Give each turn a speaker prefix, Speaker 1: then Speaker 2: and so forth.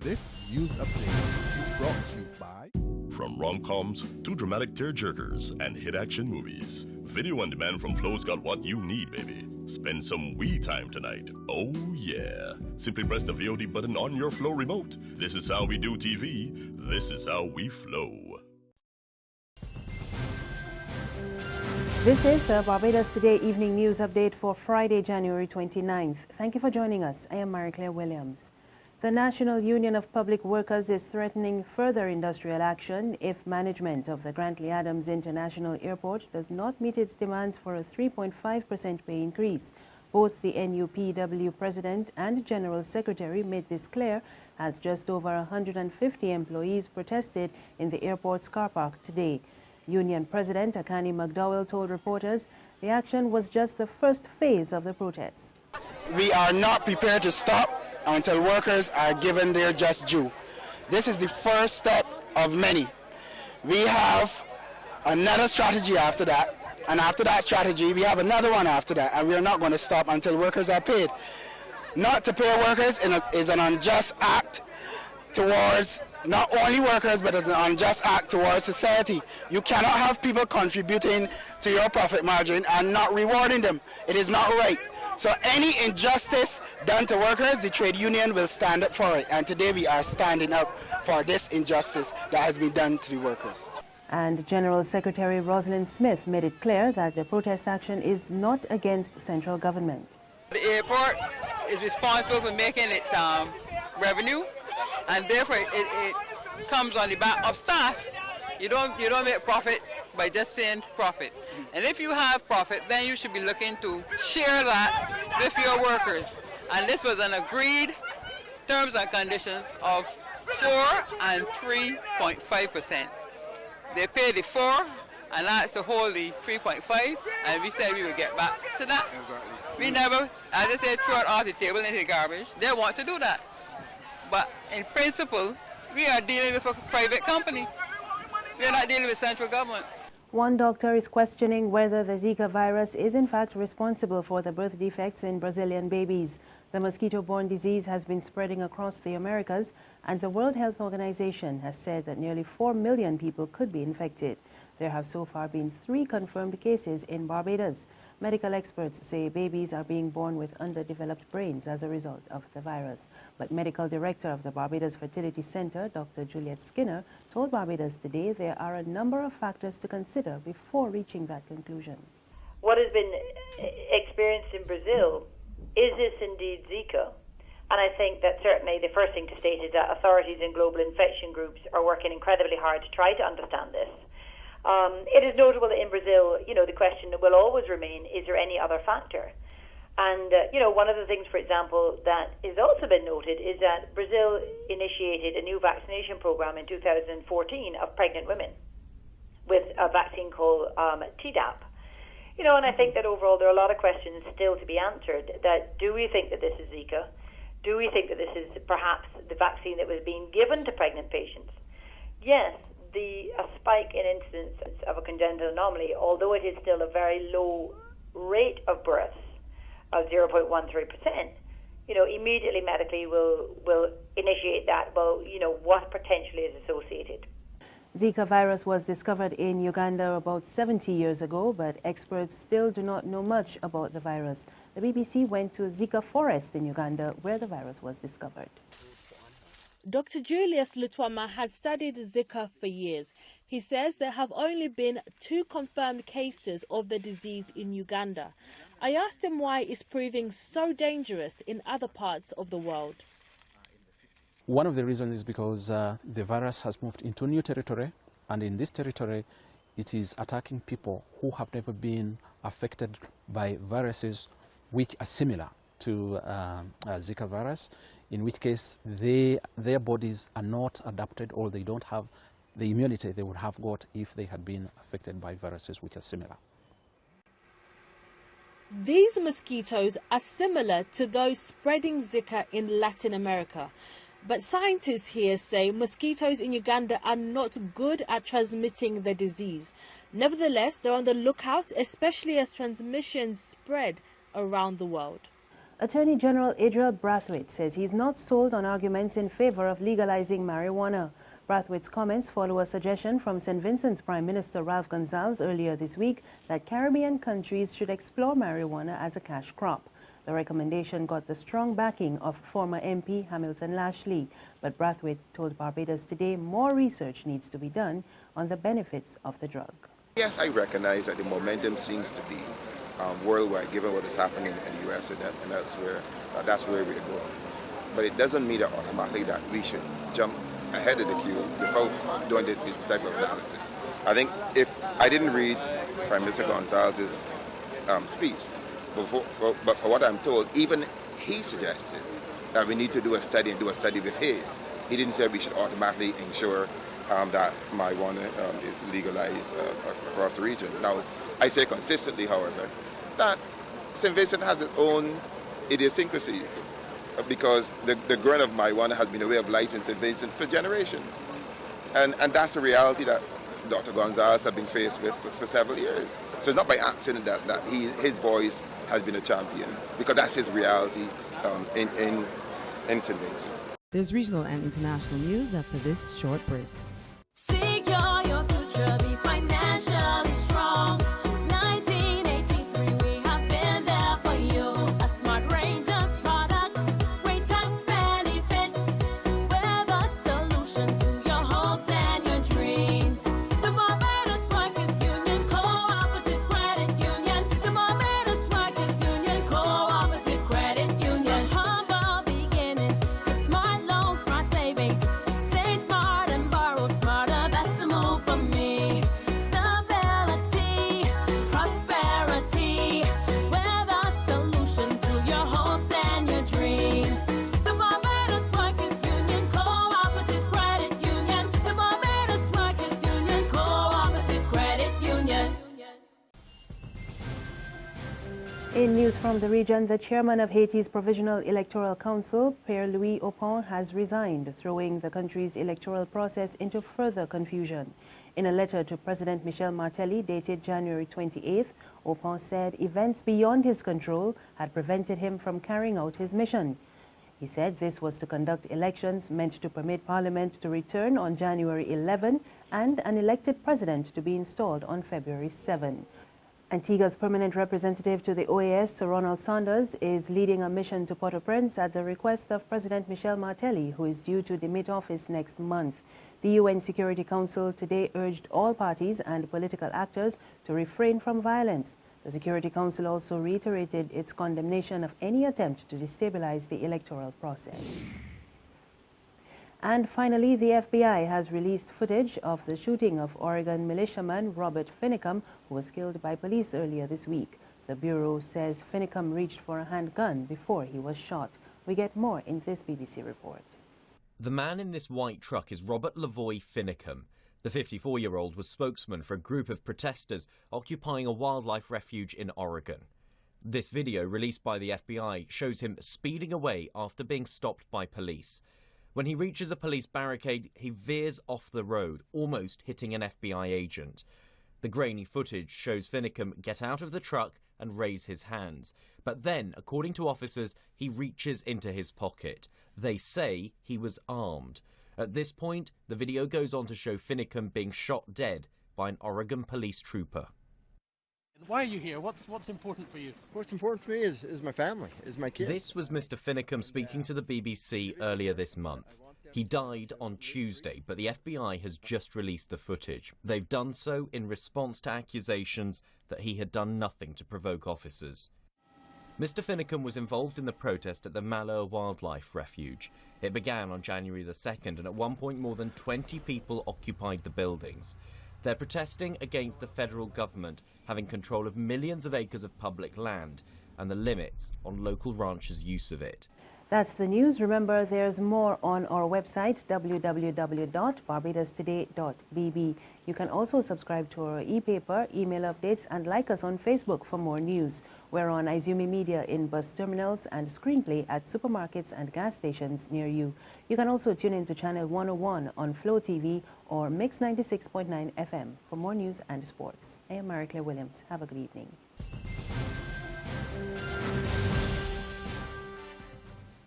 Speaker 1: This news update is brought to you by...
Speaker 2: From rom-coms to dramatic tearjerkers and hit action movies, video on demand from Flow's got what you need, baby. Spend some we time tonight. Oh yeah. Simply press the VOD button on your Flow remote. This is how we do TV. This is how we flow.
Speaker 3: This is the Barbados Today evening news update for Friday, January 29th. Thank you for joining us. I am Marie-Claire Williams. The National Union of Public Workers is threatening further industrial action if management of the Grantley Adams International Airport does not meet its demands for a 3.5% pay increase. Both the NUPW President and General Secretary made this clear as just over 150 employees protested in the airport's car park today. Union President Akani McDowell told reporters the action was just the first phase of the protests.
Speaker 4: We are not prepared to stop until workers are given their just due. This is the first step of many. We have another strategy after that, and after that strategy we have another one after that, and we are not going to stop until workers are paid. Not to pay workers is an unjust act towards not only workers, but it's an unjust act towards society. You cannot have people contributing to your profit margin and not rewarding them. It is not right. So any injustice done to workers, the trade union will stand up for it. And today we are standing up for this injustice that has been done to the workers.
Speaker 3: And General Secretary Rosalind Smith made it clear that the protest action is not against central government.
Speaker 5: The airport is responsible for making its revenue, and therefore it comes on the back of staff. You don't make profit by just saying profit. And if you have profit, then you should be looking to share that with your workers. And this was an agreed terms and conditions of 4 and 3.5%. They paid the 4 and that's to hold the 3.5, and we said we would get back to that.
Speaker 4: Exactly.
Speaker 5: We never, as I said, throw it off the table into the garbage. They want to do that. But in principle, we are dealing with a private company. We are not dealing with central government.
Speaker 3: One doctor is questioning whether the Zika virus is in fact responsible for the birth defects in Brazilian babies. The mosquito-borne disease has been spreading across the Americas, and the World Health Organization has said that nearly 4 million people could be infected. There have so far been 3 confirmed cases in Barbados. Medical experts say babies are being born with underdeveloped brains as a result of the virus. But Medical Director of the Barbados Fertility Center, Dr. Juliet Skinner, told Barbados Today there are a number of factors to consider before reaching that conclusion.
Speaker 6: What has been experienced in Brazil, is this indeed Zika? And I think that certainly the first thing to state is that authorities and global infection groups are working incredibly hard to try to understand this. It is notable that in Brazil, the question will always remain, is there any other factor? And, one of the things, for example, that has also been noted is that Brazil initiated a new vaccination program in 2014 of pregnant women with a vaccine called Tdap. And I think that overall there are a lot of questions still to be answered. That do we think that this is Zika? Do we think that this is perhaps the vaccine that was being given to pregnant patients? Yes, a spike in incidence of a congenital anomaly, although it is still a very low rate of births of 0.13%, immediately medically will initiate that. Well, what potentially is associated.
Speaker 3: Zika virus was discovered in Uganda about 70 years ago, but experts still do not know much about the virus. The BBC went to Zika forest in Uganda where the virus was discovered.
Speaker 7: Dr. Julius Lutwama has studied Zika for years. He says there have only been 2 confirmed cases of the disease in Uganda. I asked him why it's proving so dangerous in other parts of the world.
Speaker 8: One of the reasons is because the virus has moved into new territory, and in this territory it is attacking people who have never been affected by viruses which are similar to Zika virus, in which case their bodies are not adapted, or they don't have the immunity they would have got if they had been affected by viruses which are similar.
Speaker 7: These mosquitoes are similar to those spreading Zika in Latin America. But scientists here say mosquitoes in Uganda are not good at transmitting the disease. Nevertheless, they're on the lookout, especially as transmissions spread around the world.
Speaker 3: Attorney General Adriel Brathwaite says he's not sold on arguments in favor of legalizing marijuana. Brathwaite's comments follow a suggestion from St. Vincent's Prime Minister Ralph Gonsalves earlier this week that Caribbean countries should explore marijuana as a cash crop. The recommendation got the strong backing of former MP Hamilton Lashley, but Brathwaite told Barbados Today more research needs to be done on the benefits of the drug.
Speaker 9: Yes, I recognize that the momentum seems to be worldwide, given what is happening in the U.S. and that's where we're going. But it doesn't mean that automatically that we should jump ahead of the queue without doing this type of analysis. I think if I didn't read Prime Minister Gonsalves' speech, but for what I'm told, even he suggested that we need to do a study and do a study with his. He didn't say we should automatically ensure that marijuana is legalized across the region. Now, I say consistently, however, that St. Vincent has its own idiosyncrasies because the growing of marijuana has been a way of life in St. Vincent for generations. And that's a reality that Dr. Gonsalves has been faced with for several years. So it's not by accident that his voice has been a champion, because that's his reality in St. Vincent.
Speaker 10: There's regional and international news after this short break.
Speaker 11: Secure your future, be financially strong. Since 1983, we have been there for you. A smart range of products, great tax benefits, with a solution to your hopes and your dreams. The Barbados Workers Union Cooperative Credit Union. The Barbados Workers Union Cooperative Credit Union. Humble beginnings to smart loans, smart savings. Save smart and borrow smarter. That's the move for me. Stability, prosperity, with a solution to your hopes and your dreams. The Barbados Workers Union Cooperative Credit Union. The Barbados Workers Union Cooperative Credit Union.
Speaker 3: In news from the region, the chairman of Haiti's Provisional Electoral Council, Pierre-Louis Opon, has resigned, throwing the country's electoral process into further confusion. In a letter to President Michel Martelly dated January 28th, Opon said events beyond his control had prevented him from carrying out his mission. He said this was to conduct elections meant to permit Parliament to return on January 11 and an elected president to be installed on February 7. Antigua's permanent representative to the OAS, Sir Ronald Saunders, is leading a mission to Port-au-Prince at the request of President Michel Martelly, who is due to demit office next month. The UN Security Council today urged all parties and political actors to refrain from violence. The Security Council also reiterated its condemnation of any attempt to destabilize the electoral process. And finally, the FBI has released footage of the shooting of Oregon militiaman Robert Finicum, who was killed by police earlier this week. The Bureau says Finicum reached for a handgun before he was shot. We get more in this BBC report.
Speaker 12: The man in this white truck is Robert Lavoy Finicum. The 54-year-old was spokesman for a group of protesters occupying a wildlife refuge in Oregon. This video, released by the FBI, shows him speeding away after being stopped by police. When he reaches a police barricade, he veers off the road, almost hitting an FBI agent. The grainy footage shows Finicum get out of the truck and raise his hands. But then, according to officers, he reaches into his pocket. They say he was armed. At this point, the video goes on to show Finicum being shot dead by an Oregon police trooper.
Speaker 13: Why are you here? What's important for you?
Speaker 14: What's important for me is my family, is my kids.
Speaker 12: This was Mr. Finicum speaking to the BBC earlier this month. He died on Tuesday, but the FBI has just released the footage. They've done so in response to accusations that he had done nothing to provoke officers. Mr. Finicum was involved in the protest at the Malheur Wildlife Refuge. It began on January the 2nd, and at one point more than 20 people occupied the buildings. They're protesting against the federal government having control of millions of acres of public land and the limits on local ranchers' use of it.
Speaker 3: That's the news. Remember, there's more on our website, www.barbadostoday.bb. You can also subscribe to our e-paper, email updates, and like us on Facebook for more news. We're on Izumi Media in bus terminals and Screenplay at supermarkets and gas stations near you. You can also tune in to Channel 101 on Flow TV or Mix 96.9 FM for more news and sports. I am Mary Claire Williams. Have a good evening.